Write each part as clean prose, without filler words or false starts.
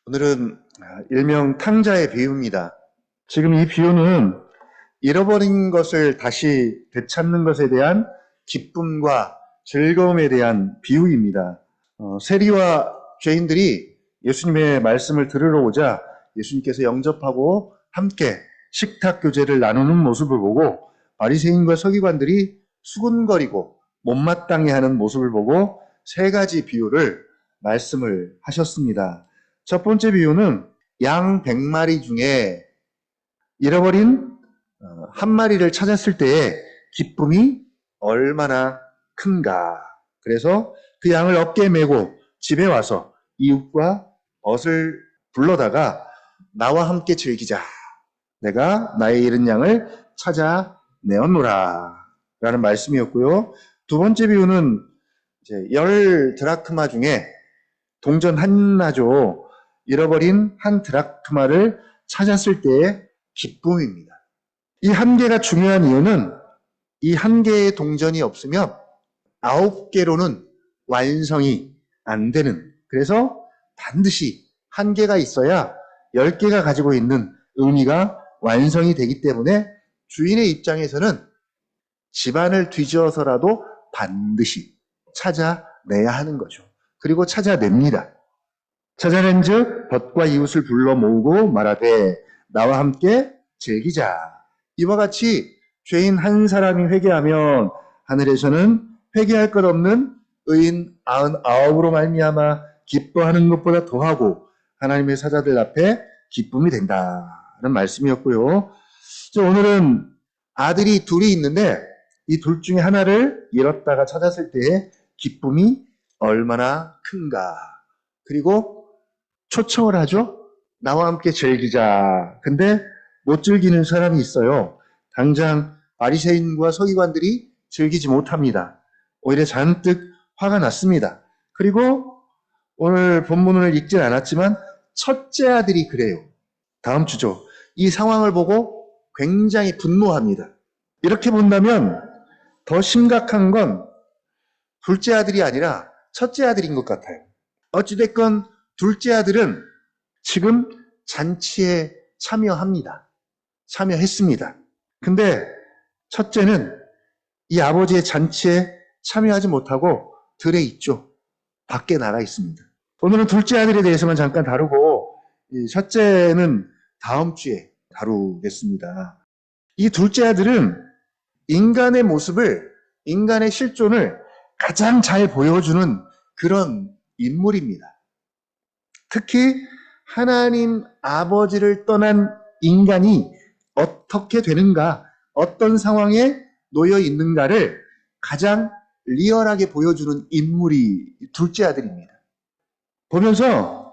오늘은 일명 탕자의 비유입니다. 지금 이 비유는 잃어버린 것을 다시 되찾는 것에 대한 기쁨과 즐거움에 대한 비유입니다. 세리와 죄인들이 예수님의 말씀을 들으러 오자 예수님께서 영접하고 함께 식탁 교제를 나누는 모습을 보고 바리새인과 서기관들이 수군거리고 못마땅해 하는 모습을 보고 세 가지 비유를 말씀을 하셨습니다. 첫 번째 비유는 양 100마리 중에 잃어버린 한 마리를 찾았을 때의 기쁨이 얼마나 큰가. 그래서 그 양을 어깨에 메고 집에 와서 이웃과 벗을 불러다가 나와 함께 즐기자. 내가 나의 잃은 양을 찾아내었노라. 라는 말씀이었고요. 두 번째 비유는 이제 10드라크마 중에 동전 하나죠. 잃어버린 한 드라크마를 찾았을 때의 기쁨입니다. 이 한 개가 중요한 이유는 이 한 개의 동전이 없으면 9개로는 완성이 안 되는, 그래서 반드시 한 개가 있어야 10개가 가지고 있는 의미가 완성이 되기 때문에 주인의 입장에서는 집안을 뒤져서라도 반드시 찾아내야 하는 거죠. 그리고 찾아냅니다. 찾아낸즉 벗과 이웃을 불러 모으고 말하되 나와 함께 즐기자. 이와 같이 죄인 한 사람이 회개하면 하늘에서는 회개할 것 없는 의인 99으로 말미암아 기뻐하는 것보다 더하고 하나님의 사자들 앞에 기쁨이 된다는 말씀이었고요. 오늘은 아들이 둘이 있는데 이 둘 중에 하나를 잃었다가 찾았을 때의 기쁨이 얼마나 큰가. 그리고 초청을 하죠. 나와 함께 즐기자. 근데 못 즐기는 사람이 있어요. 당장 바리새인과 서기관들이 즐기지 못합니다. 오히려 잔뜩 화가 났습니다. 그리고 오늘 본문을 읽진 않았지만 첫째 아들이 그래요. 다음 주죠. 이 상황을 보고 굉장히 분노합니다. 이렇게 본다면 더 심각한 건 둘째 아들이 아니라 첫째 아들인 것 같아요. 어찌됐건 둘째 아들은 지금 잔치에 참여했습니다. 근데 첫째는 이 아버지의 잔치에 참여하지 못하고 들에 있죠. 밖에 나가 있습니다. 오늘은 둘째 아들에 대해서만 잠깐 다루고 이 첫째는 다음 주에 다루겠습니다. 이 둘째 아들은 인간의 모습을, 인간의 실존을 가장 잘 보여주는 그런 인물입니다. 특히 하나님 아버지를 떠난 인간이 어떻게 되는가, 어떤 상황에 놓여 있는가를 가장 리얼하게 보여주는 인물이 둘째 아들입니다.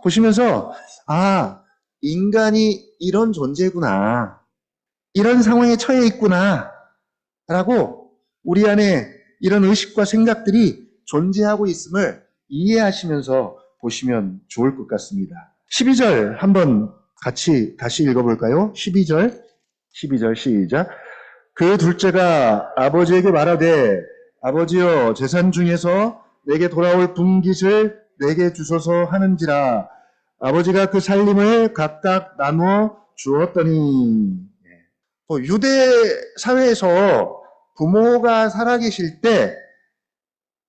보시면서, 인간이 이런 존재구나, 이런 상황에 처해 있구나, 라고 우리 안에 이런 의식과 생각들이 존재하고 있음을 이해하시면서 보시면 좋을 것 같습니다. 12절 한번 같이 다시 읽어볼까요? 12절 시작. 그 둘째가 아버지에게 말하되 아버지여 재산 중에서 내게 돌아올 분깃을 내게 주소서 하는지라. 아버지가 그 살림을 각각 나누어 주었더니. 유대 사회에서 부모가 살아계실 때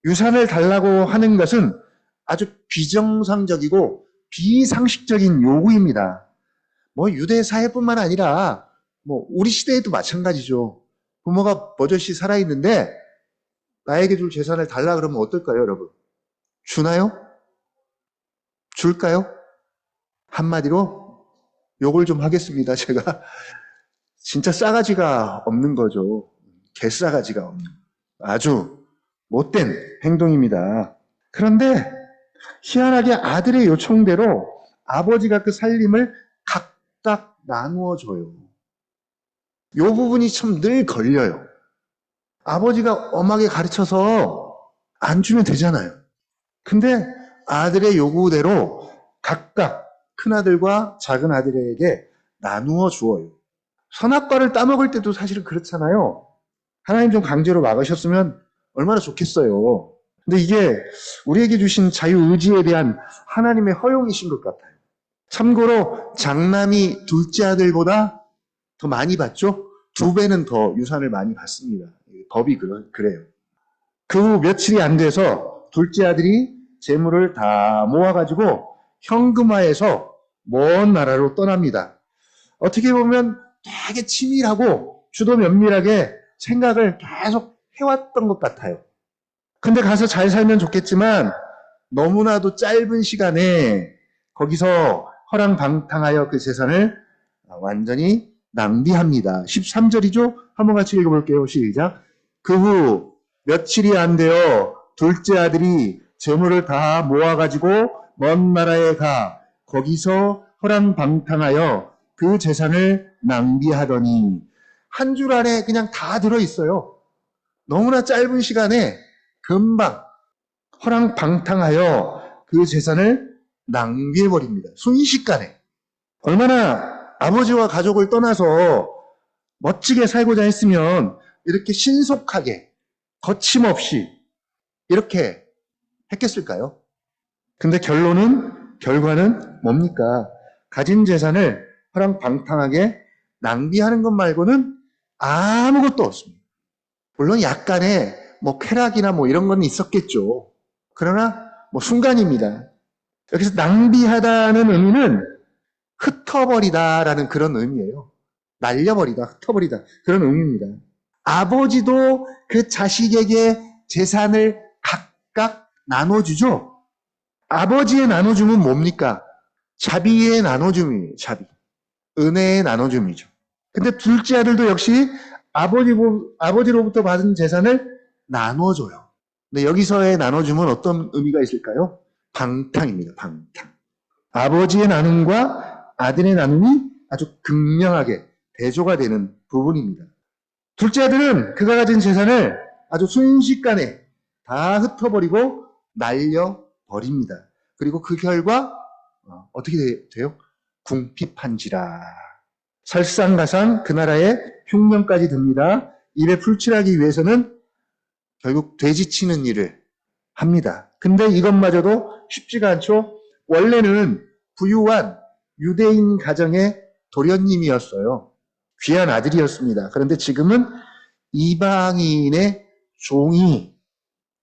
유산을 달라고 하는 것은 아주 비정상적이고 비상식적인 요구입니다. 유대 사회뿐만 아니라 우리 시대에도 마찬가지죠. 부모가 버젓이 살아있는데 나에게 줄 재산을 달라 그러면 어떨까요, 여러분? 주나요? 줄까요? 한마디로 욕을 좀 하겠습니다, 제가. 진짜 싸가지가 없는 거죠. 개싸가지가 없는. 아주 못된 행동입니다. 그런데 희한하게 아들의 요청대로 아버지가 그 살림을 각각 나누어 줘요. 이 부분이 참 늘 걸려요. 아버지가 엄하게 가르쳐서 안 주면 되잖아요. 근데 아들의 요구대로 각각 큰아들과 작은아들에게 나누어 주어요. 선악과를 따먹을 때도 사실은 그렇잖아요. 하나님 좀 강제로 막으셨으면 얼마나 좋겠어요. 근데 이게 우리에게 주신 자유의지에 대한 하나님의 허용이신 것 같아요. 참고로 장남이 둘째 아들보다 더 많이 받죠? 2배는 더 유산을 많이 받습니다. 법이 그래요. 그 후 며칠이 안 돼서 둘째 아들이 재물을 다 모아가지고 현금화해서 먼 나라로 떠납니다. 어떻게 보면 되게 치밀하고 주도 면밀하게 생각을 계속 해왔던 것 같아요. 근데 가서 잘 살면 좋겠지만 너무나도 짧은 시간에 거기서 허랑방탕하여 그 재산을 완전히 낭비합니다. 13절이죠? 한번 같이 읽어볼게요. 시작. 그 후 며칠이 안 되어 둘째 아들이 재물을 다 모아가지고 먼 나라에 가 거기서 허랑방탕하여 그 재산을 낭비하더니 한 줄 안에 그냥 다 들어있어요. 너무나 짧은 시간에 금방 허랑방탕하여 그 재산을 낭비해버립니다. 순식간에. 얼마나 아버지와 가족을 떠나서 멋지게 살고자 했으면 이렇게 신속하게 거침없이 이렇게 했겠을까요? 근데 결과는 뭡니까? 가진 재산을 허랑방탕하게 낭비하는 것 말고는 아무것도 없습니다. 물론 약간의 쾌락이나 이런 건 있었겠죠. 그러나 순간입니다. 여기서 낭비하다는 의미는 흩어버리다라는 그런 의미예요. 날려버리다, 흩어버리다 그런 의미입니다. 아버지도 그 자식에게 재산을 각각 나눠주죠. 아버지의 나눠줌은 뭡니까? 자비의 나눠줌이에요. 자비. 은혜의 나눠줌이죠. 근데 둘째 아들도 역시 아버지로부터 받은 재산을 나눠줘요. 근데 여기서의 나눠줌은 어떤 의미가 있을까요? 방탕입니다. 방탕. 아버지의 나눔과 아들의 나눔이 아주 극명하게 대조가 되는 부분입니다. 둘째 아들은 그가 가진 재산을 아주 순식간에 다 흩어버리고 날려버립니다. 그리고 그 결과 어떻게 돼요? 궁핍한지라. 설상가상 그 나라에 흉년까지 듭니다. 입에 풀칠하기 위해서는 결국 돼지치는 일을 합니다. 근데 이것마저도 쉽지가 않죠. 원래는 부유한 유대인 가정의 도련님이었어요. 귀한 아들이었습니다. 그런데 지금은 이방인의 종이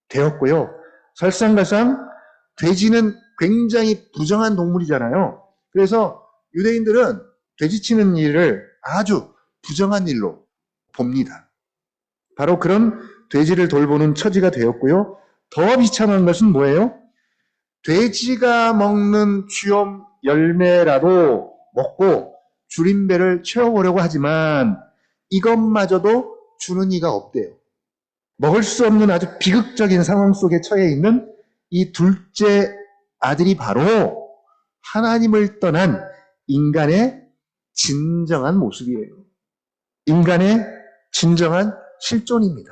되었고요. 설상가상 돼지는 굉장히 부정한 동물이잖아요. 그래서 유대인들은 돼지치는 일을 아주 부정한 일로 봅니다. 바로 그런 돼지를 돌보는 처지가 되었고요. 더 비참한 것은 뭐예요? 돼지가 먹는 쥐엄 열매라도 먹고 줄임배를 채워보려고 하지만 이것마저도 주는 이가 없대요. 먹을 수 없는 아주 비극적인 상황 속에 처해 있는 이 둘째 아들이 바로 하나님을 떠난 인간의 진정한 모습이에요. 인간의 진정한 실존입니다.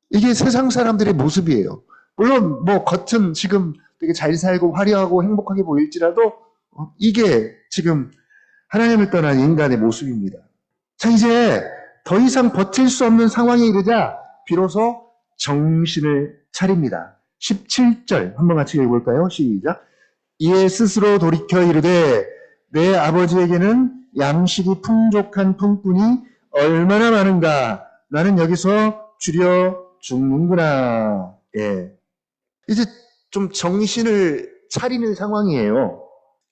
이게 세상 사람들의 모습이에요. 물론 겉은 지금 되게 잘 살고 화려하고 행복하게 보일지라도 이게 지금 하나님을 떠난 인간의 모습입니다. 자, 이제 더 이상 버틸 수 없는 상황에 이르자 비로소 정신을 차립니다. 17절 한번 같이 읽어볼까요? 시작. 이에 스스로 돌이켜 이르되 내 아버지에게는 양식이 풍족한 품꾼이 얼마나 많은가. 나는 여기서 줄여 죽는구나. 예. 이제 좀 정신을 차리는 상황이에요.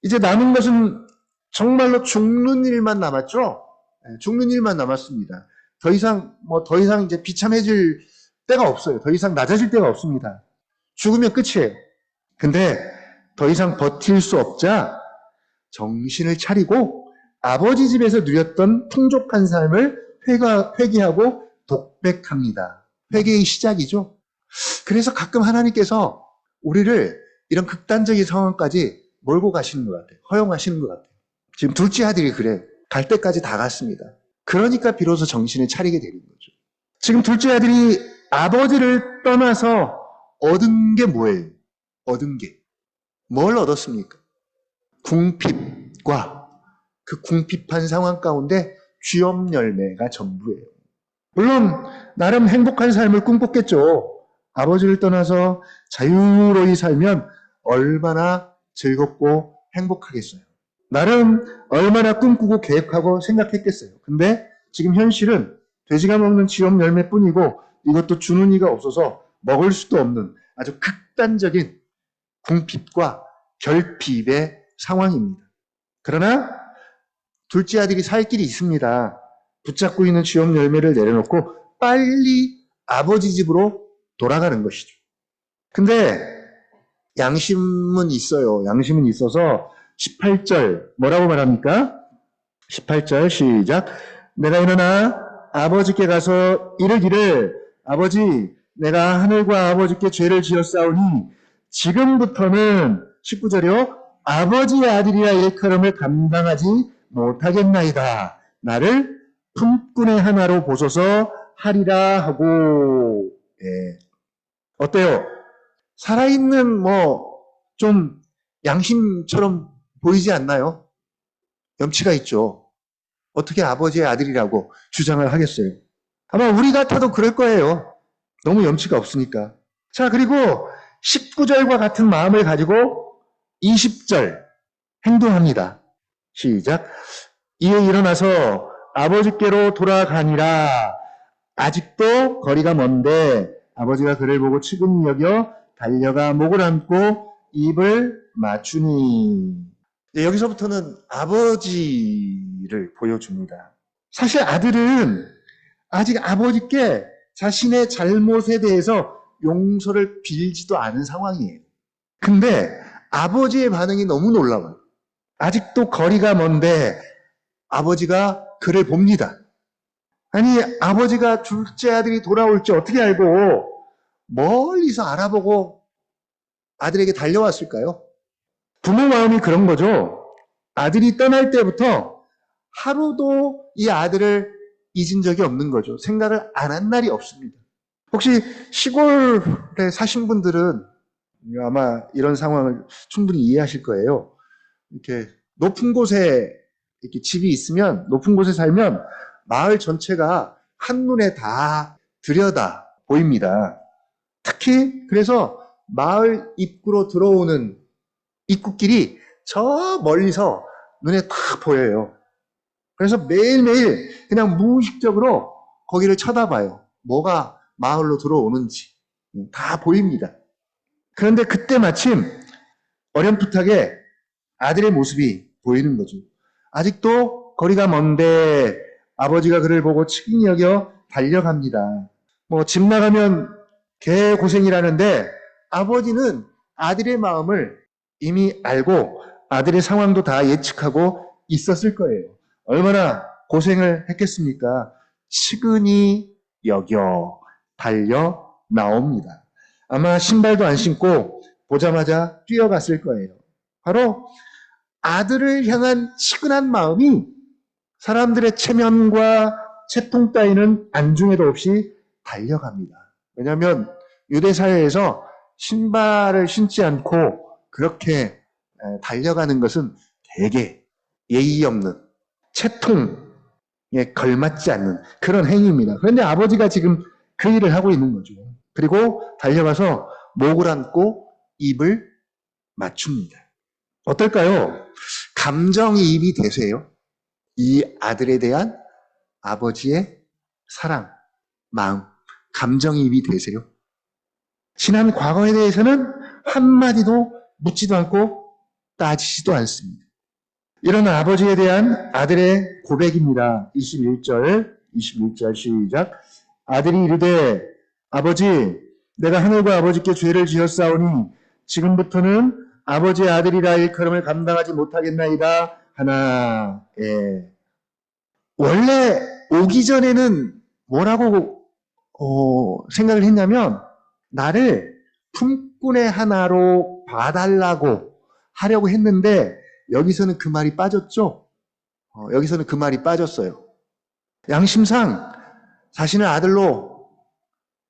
이제 남은 것은 정말로 죽는 일만 남았죠? 예, 죽는 일만 남았습니다. 더 이상 이제 비참해질 때가 없어요. 더 이상 낮아질 때가 없습니다. 죽으면 끝이에요. 근데 더 이상 버틸 수 없자 정신을 차리고 아버지 집에서 누렸던 풍족한 삶을 회개하고 독백합니다. 회개의 시작이죠. 그래서 가끔 하나님께서 우리를 이런 극단적인 상황까지 몰고 가시는 것 같아요. 허용하시는 것 같아요. 지금 둘째 아들이 그래요. 갈 때까지 다 갔습니다. 그러니까 비로소 정신을 차리게 되는 거죠. 지금 둘째 아들이 아버지를 떠나서 얻은 게 뭐예요? 얻은 게. 뭘 얻었습니까? 궁핍과 그 궁핍한 상황 가운데 쥐엄 열매가 전부예요. 물론 나름 행복한 삶을 꿈꿨겠죠. 아버지를 떠나서 자유로이 살면 얼마나 즐겁고 행복하겠어요. 나름 얼마나 꿈꾸고 계획하고 생각했겠어요. 근데 지금 현실은 돼지가 먹는 지엽 열매뿐이고 이것도 주는 이가 없어서 먹을 수도 없는 아주 극단적인 궁핍과 결핍의 상황입니다. 그러나 둘째 아들이 살 길이 있습니다. 붙잡고 있는 지엽 열매를 내려놓고 빨리 아버지 집으로 돌아가는 것이죠. 근데 양심은 있어요. 양심은 있어서 18절 뭐라고 말합니까? 18절 시작. 내가 일어나 아버지께 가서 이르기를 아버지 내가 하늘과 아버지께 죄를 지었사오니 지금부터는 19절이요. 아버지의 아들이라 일컬음을 감당하지 못하겠나이다. 나를 품꾼의 하나로 보소서 하리라 하고. 예. 어때요? 살아있는 좀 양심처럼 보이지 않나요? 염치가 있죠. 어떻게 아버지의 아들이라고 주장을 하겠어요? 아마 우리 같아도 그럴 거예요. 너무 염치가 없으니까. 자, 그리고 19절과 같은 마음을 가지고 20절 행동합니다. 시작. 이에 일어나서 아버지께로 돌아가니라. 아직도 거리가 먼데 아버지가 그를 보고 측은히 여겨 달려가 목을 안고 입을 맞추니. 여기서부터는 아버지를 보여줍니다. 사실 아들은 아직 아버지께 자신의 잘못에 대해서 용서를 빌지도 않은 상황이에요. 근데 아버지의 반응이 너무 놀라워요. 아직도 거리가 먼데 아버지가 그를 봅니다. 아니, 아버지가 둘째 아들이 돌아올지 어떻게 알고 멀리서 알아보고 아들에게 달려왔을까요? 부모 마음이 그런 거죠. 아들이 떠날 때부터 하루도 이 아들을 잊은 적이 없는 거죠. 생각을 안 한 날이 없습니다. 혹시 시골에 사신 분들은 아마 이런 상황을 충분히 이해하실 거예요. 이렇게 높은 곳에 이렇게 집이 있으면, 높은 곳에 살면 마을 전체가 한눈에 다 들여다 보입니다. 특히 그래서 마을 입구로 들어오는 입구길이 저 멀리서 눈에 딱 보여요. 그래서 매일매일 그냥 무의식적으로 거기를 쳐다봐요. 뭐가 마을로 들어오는지 다 보입니다. 그런데 그때 마침 어렴풋하게 아들의 모습이 보이는 거죠. 아직도 거리가 먼데 아버지가 그를 보고 측은히 여겨 달려갑니다. 집 나가면 개 고생이라는데 아버지는 아들의 마음을 이미 알고 아들의 상황도 다 예측하고 있었을 거예요. 얼마나 고생을 했겠습니까? 측은히 여겨 달려 나옵니다. 아마 신발도 안 신고 보자마자 뛰어갔을 거예요. 바로 아들을 향한 치근한 마음이 사람들의 체면과 채통 따위는 안중에도 없이 달려갑니다. 왜냐하면 유대 사회에서 신발을 신지 않고 그렇게 달려가는 것은 되게 예의 없는 채통에 걸맞지 않는 그런 행위입니다. 그런데 아버지가 지금 그 일을 하고 있는 거죠. 그리고 달려가서 목을 안고 입을 맞춥니다. 어떨까요? 감정이입이 되세요? 이 아들에 대한 아버지의 사랑, 마음, 감정이입이 되세요? 지난 과거에 대해서는 한마디도 묻지도 않고 따지지도 않습니다. 이런 아버지에 대한 아들의 고백입니다. 21절 시작. 아들이 이르되 아버지 내가 하늘과 아버지께 죄를 지었사오니 지금부터는 아버지의 아들이라 일컬음을 감당하지 못하겠나이다 하나. 예. 원래 오기 전에는 뭐라고 생각을 했냐면 나를 품꾼의 하나로 봐달라고 하려고 했는데 여기서는 그 말이 빠졌죠. 여기서는 그 말이 빠졌어요. 양심상 자신을 아들로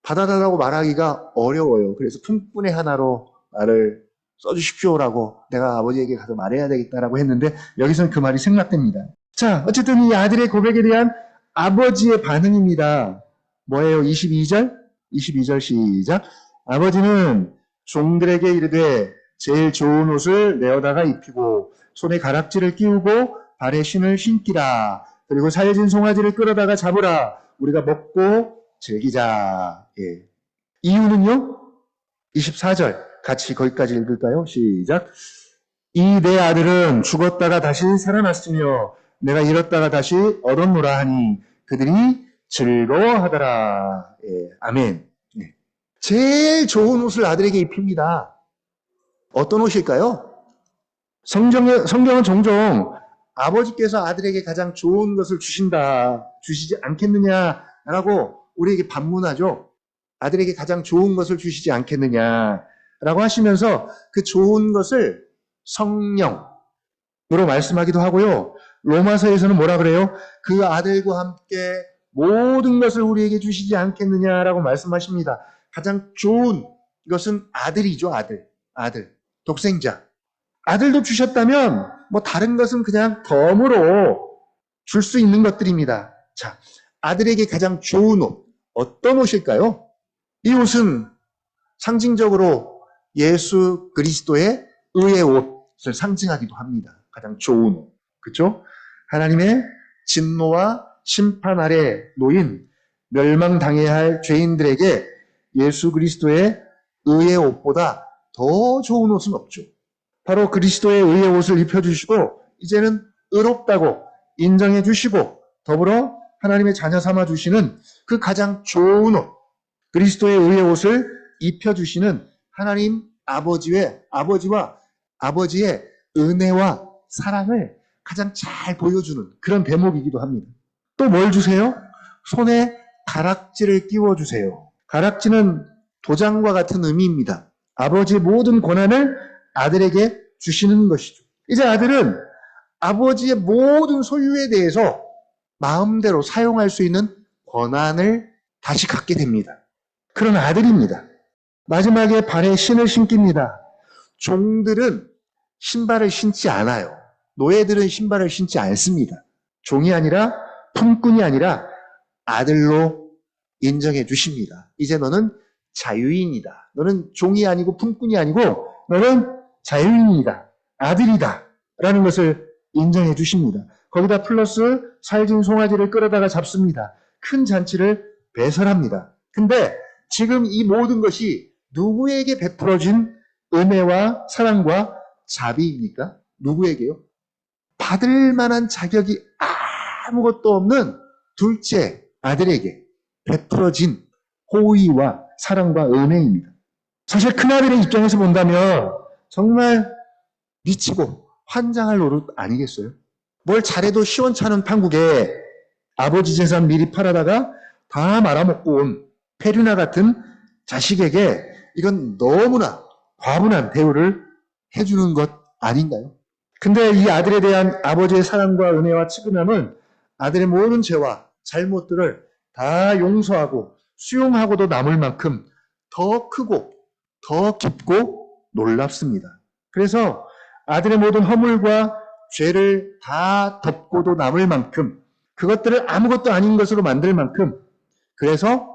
받아달라고 말하기가 어려워요. 그래서 품꾼의 하나로 나를 써주십시오라고 내가 아버지에게 가서 말해야 되겠다라고 했는데 여기서는 그 말이 생략됩니다. 자, 어쨌든 이 아들의 고백에 대한 아버지의 반응입니다. 뭐예요? 22절 시작. 아버지는 종들에게 이르되 제일 좋은 옷을 내어다가 입히고 손에 가락지를 끼우고 발에 신을 신기라. 그리고 살진 송아지를 끌어다가 잡으라. 우리가 먹고 즐기자. 예. 이유는요? 24절 같이 거기까지 읽을까요? 시작. 이 내 아들은 죽었다가 다시 살아났으며 내가 잃었다가 다시 얻었노라 하니 그들이 즐거워하더라. 예. 아멘. 네. 제일 좋은 옷을 아들에게 입힙니다. 어떤 옷일까요? 성경은 종종 아버지께서 아들에게 가장 좋은 것을 주시지 않겠느냐라고 우리에게 반문하죠. 아들에게 가장 좋은 것을 주시지 않겠느냐라고 하시면서 그 좋은 것을 성령으로 말씀하기도 하고요. 로마서에서는 뭐라 그래요? 그 아들과 함께 모든 것을 우리에게 주시지 않겠느냐라고 말씀하십니다. 가장 좋은 것은 아들이죠. 아들. 독생자. 아들도 주셨다면 뭐 다른 것은 그냥 덤으로 줄 수 있는 것들입니다. 자, 아들에게 가장 좋은 옷. 어떤 옷일까요? 이 옷은 상징적으로 예수 그리스도의 의의 옷을 상징하기도 합니다. 가장 좋은 옷. 그렇죠? 하나님의 진노와 심판 아래 놓인 멸망당해야 할 죄인들에게 예수 그리스도의 의의 옷보다 더 좋은 옷은 없죠. 바로 그리스도의 의의 옷을 입혀주시고 이제는 의롭다고 인정해 주시고 더불어 하나님의 자녀 삼아 주시는 그 가장 좋은 옷, 그리스도의 의의 옷을 입혀주시는 하나님 아버지와 아버지의 은혜와 사랑을 가장 잘 보여주는 그런 대목이기도 합니다. 또 뭘 주세요? 손에 가락지를 끼워주세요. 가락지는 도장과 같은 의미입니다. 아버지의 모든 권한을 아들에게 주시는 것이죠. 이제 아들은 아버지의 모든 소유에 대해서 마음대로 사용할 수 있는 권한을 다시 갖게 됩니다. 그런 아들입니다. 마지막에 발에 신을 신깁니다. 종들은 신발을 신지 않아요. 노예들은 신발을 신지 않습니다. 종이 아니라 품꾼이 아니라 아들로 인정해 주십니다. 이제 너는 자유인이다. 너는 종이 아니고 품꾼이 아니고 너는 자유인이다. 아들이다. 라는 것을 인정해 주십니다. 거기다 플러스 살진 송아지를 끌어다가 잡습니다. 큰 잔치를 배설합니다. 근데 지금 이 모든 것이 누구에게 베풀어진 은혜와 사랑과 자비입니까? 누구에게요? 받을 만한 자격이 아무것도 없는 둘째 아들에게 베풀어진 호의와 사랑과 은혜입니다. 사실 큰아들의 입장에서 본다면 정말 미치고 환장할 노릇 아니겠어요? 뭘 잘해도 시원찮은 판국에 아버지 재산 미리 팔아다가 다 말아먹고 온 페류나 같은 자식에게 이건 너무나 과분한 대우를 해주는 것 아닌가요? 근데 이 아들에 대한 아버지의 사랑과 은혜와 측은함은 아들의 모든 죄와 잘못들을 다 용서하고 수용하고도 남을 만큼 더 크고 더 깊고 놀랍습니다. 그래서 아들의 모든 허물과 죄를 다 덮고도 남을 만큼 그것들을 아무것도 아닌 것으로 만들 만큼 그래서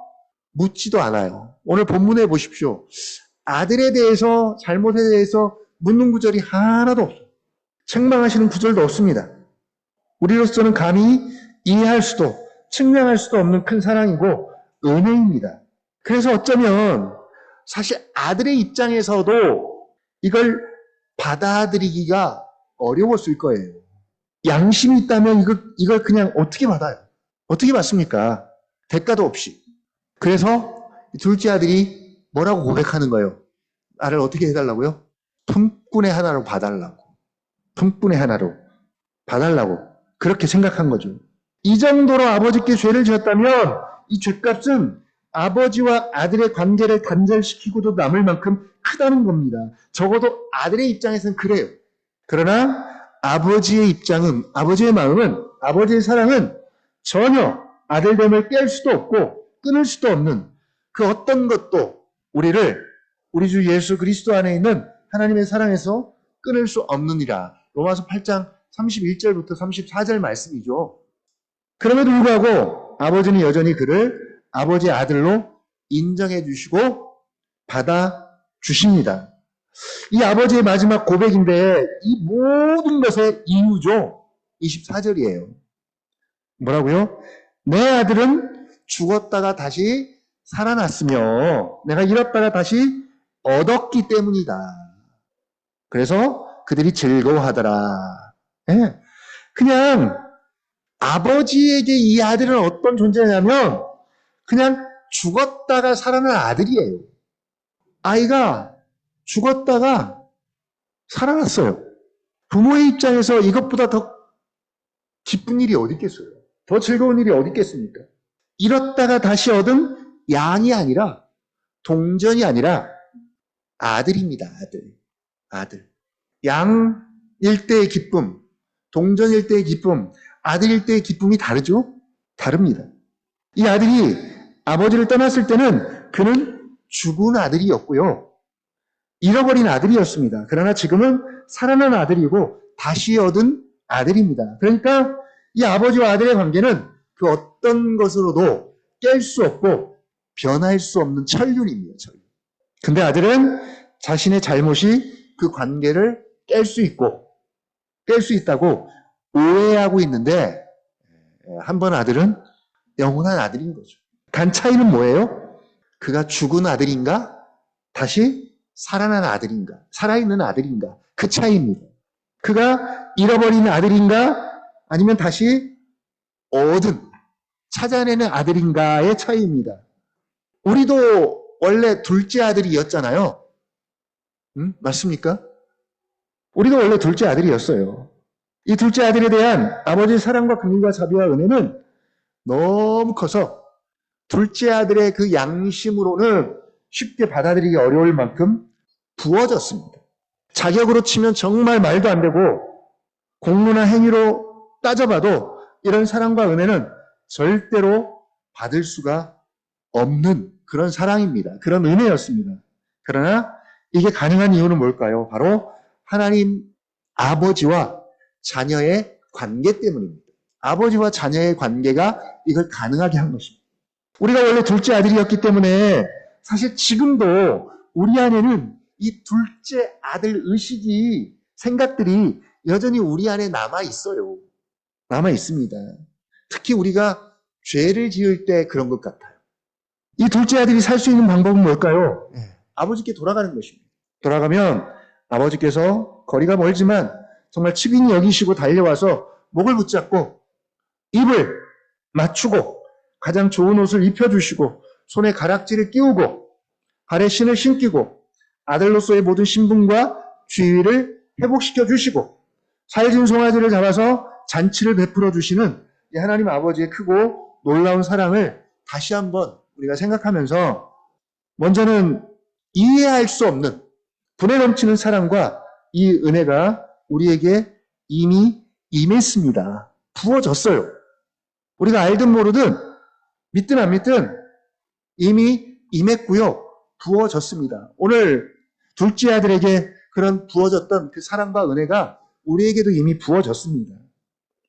묻지도 않아요. 오늘 본문에 보십시오. 아들에 대해서 잘못에 대해서 묻는 구절이 하나도 없어요. 책망하시는 구절도 없습니다. 우리로서는 감히 이해할 수도 측량할 수도 없는 큰 사랑이고 은혜입니다. 그래서 어쩌면 사실 아들의 입장에서도 이걸 받아들이기가 어려웠을 거예요. 양심이 있다면 이걸 그냥 어떻게 받아요? 어떻게 받습니까? 대가도 없이. 그래서 둘째 아들이 뭐라고 고백하는 거예요? 나를 어떻게 해달라고요? 품꾼의 하나로 봐달라고. 품꾼의 하나로 봐달라고. 그렇게 생각한 거죠. 이 정도로 아버지께 죄를 지었다면 이 죄값은 아버지와 아들의 관계를 단절시키고도 남을 만큼 크다는 겁니다. 적어도 아들의 입장에서는 그래요. 그러나 아버지의 입장은, 아버지의 마음은, 아버지의 사랑은 전혀 아들됨을 깰 수도 없고 끊을 수도 없는 그 어떤 것도 우리 주 예수 그리스도 안에 있는 하나님의 사랑에서 끊을 수 없느니라. 로마서 8장 31절부터 34절 말씀이죠. 그럼에도 불구하고 아버지는 여전히 그를 아버지의 아들로 인정해 주시고 받아 주십니다. 이 아버지의 마지막 고백인데 이 모든 것의 이유죠. 24절이에요. 뭐라고요? 내 아들은 죽었다가 다시 살아났으며 내가 잃었다가 다시 얻었기 때문이다. 그래서 그들이 즐거워하더라. 예. 그냥 아버지에게 이 아들은 어떤 존재냐면 그냥 죽었다가 살아난 아들이에요. 아이가 죽었다가 살아났어요. 부모의 입장에서 이것보다 더 기쁜 일이 어디 있겠어요? 더 즐거운 일이 어디 있겠습니까? 잃었다가 다시 얻은 양이 아니라 동전이 아니라 아들입니다. 아들. 양일 때의 기쁨, 동전일 때의 기쁨, 아들일 때의 기쁨이 다르죠? 다릅니다. 이 아들이 아버지를 떠났을 때는 그는 죽은 아들이었고요. 잃어버린 아들이었습니다. 그러나 지금은 살아난 아들이고 다시 얻은 아들입니다. 그러니까 이 아버지와 아들의 관계는 그 어떤 것으로도 깰 수 없고 변할 수 없는 천륜입니다. 천륜. 근데 아들은 자신의 잘못이 그 관계를 깰 수 있다고 오해하고 있는데 한번 아들은 영원한 아들인 거죠. 단 차이는 뭐예요? 그가 죽은 아들인가? 다시 살아난 아들인가? 살아있는 아들인가? 그 차이입니다. 그가 잃어버린 아들인가? 아니면 다시 찾아내는 아들인가의 차이입니다. 우리도 원래 둘째 아들이었잖아요. 맞습니까? 우리도 원래 둘째 아들이었어요. 이 둘째 아들에 대한 아버지의 사랑과 긍휼과 자비와 은혜는 너무 커서 둘째 아들의 그 양심으로는 쉽게 받아들이기 어려울 만큼 부어졌습니다. 자격으로 치면 정말 말도 안 되고 공로나 행위로 따져봐도 이런 사랑과 은혜는 절대로 받을 수가 없는 그런 사랑입니다. 그런 은혜였습니다. 그러나 이게 가능한 이유는 뭘까요? 바로 하나님 아버지와 자녀의 관계 때문입니다. 아버지와 자녀의 관계가 이걸 가능하게 한 것입니다. 우리가 원래 둘째 아들이었기 때문에 사실 지금도 우리 안에는 이 둘째 아들 의식이, 생각들이 여전히 우리 안에 남아 있어요. 남아 있습니다. 특히 우리가 죄를 지을 때 그런 것 같아요. 이 둘째 아들이 살 수 있는 방법은 뭘까요? 아버지께 돌아가는 것입니다. 돌아가면 아버지께서 거리가 멀지만 정말 측은히 여기시고 달려와서 목을 붙잡고 입을 맞추고 가장 좋은 옷을 입혀주시고 손에 가락지를 끼우고 발에 신을 신기고 아들로서의 모든 신분과 지위를 회복시켜 주시고 살진 송아지를 잡아서 잔치를 베풀어 주시는 이 하나님 아버지의 크고 놀라운 사랑을 다시 한번 우리가 생각하면서 먼저는 이해할 수 없는 분에 넘치는 사랑과 이 은혜가 우리에게 이미 임했습니다. 부어졌어요. 우리가 알든 모르든 믿든 안 믿든 이미 임했고요. 부어졌습니다. 오늘 둘째 아들에게 그런 부어졌던 그 사랑과 은혜가 우리에게도 이미 부어졌습니다.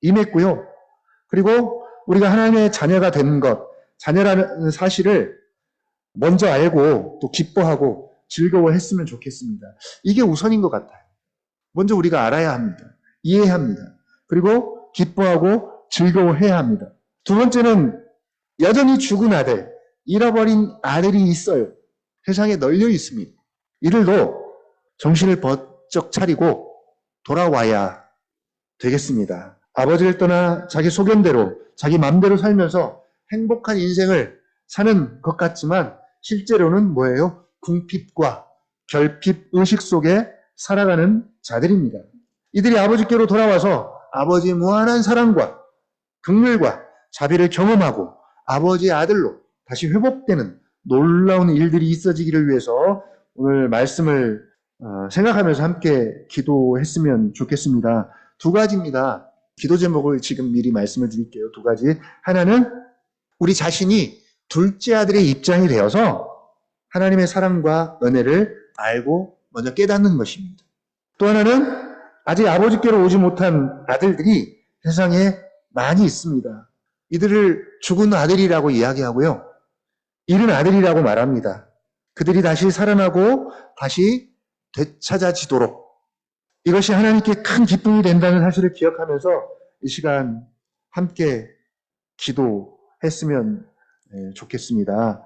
임했고요. 그리고 우리가 하나님의 자녀가 된 것, 자녀라는 사실을 먼저 알고 또 기뻐하고 즐거워했으면 좋겠습니다. 이게 우선인 것 같아요. 먼저 우리가 알아야 합니다. 이해해야 합니다. 그리고 기뻐하고 즐거워해야 합니다. 두 번째는 여전히 죽은 아들, 잃어버린 아들이 있어요. 세상에 널려 있습니다. 이들도 정신을 번쩍 차리고 돌아와야 되겠습니다. 아버지를 떠나 자기 소견대로, 자기 마음대로 살면서 행복한 인생을 사는 것 같지만 실제로는 뭐예요? 궁핍과 결핍 의식 속에 살아가는 자들입니다. 이들이 아버지께로 돌아와서 아버지의 무한한 사랑과 긍휼과 자비를 경험하고 아버지의 아들로 다시 회복되는 놀라운 일들이 있어지기를 위해서 오늘 말씀을 생각하면서 함께 기도했으면 좋겠습니다. 두 가지입니다. 기도 제목을 지금 미리 말씀을 드릴게요. 두 가지. 하나는 우리 자신이 둘째 아들의 입장이 되어서 하나님의 사랑과 은혜를 알고 먼저 깨닫는 것입니다. 또 하나는 아직 아버지께로 오지 못한 아들들이 세상에 많이 있습니다. 이들을 죽은 아들이라고 이야기하고요. 잃은 아들이라고 말합니다. 그들이 다시 살아나고 다시 되찾아지도록 이것이 하나님께 큰 기쁨이 된다는 사실을 기억하면서 이 시간 함께 기도했으면 좋겠습니다.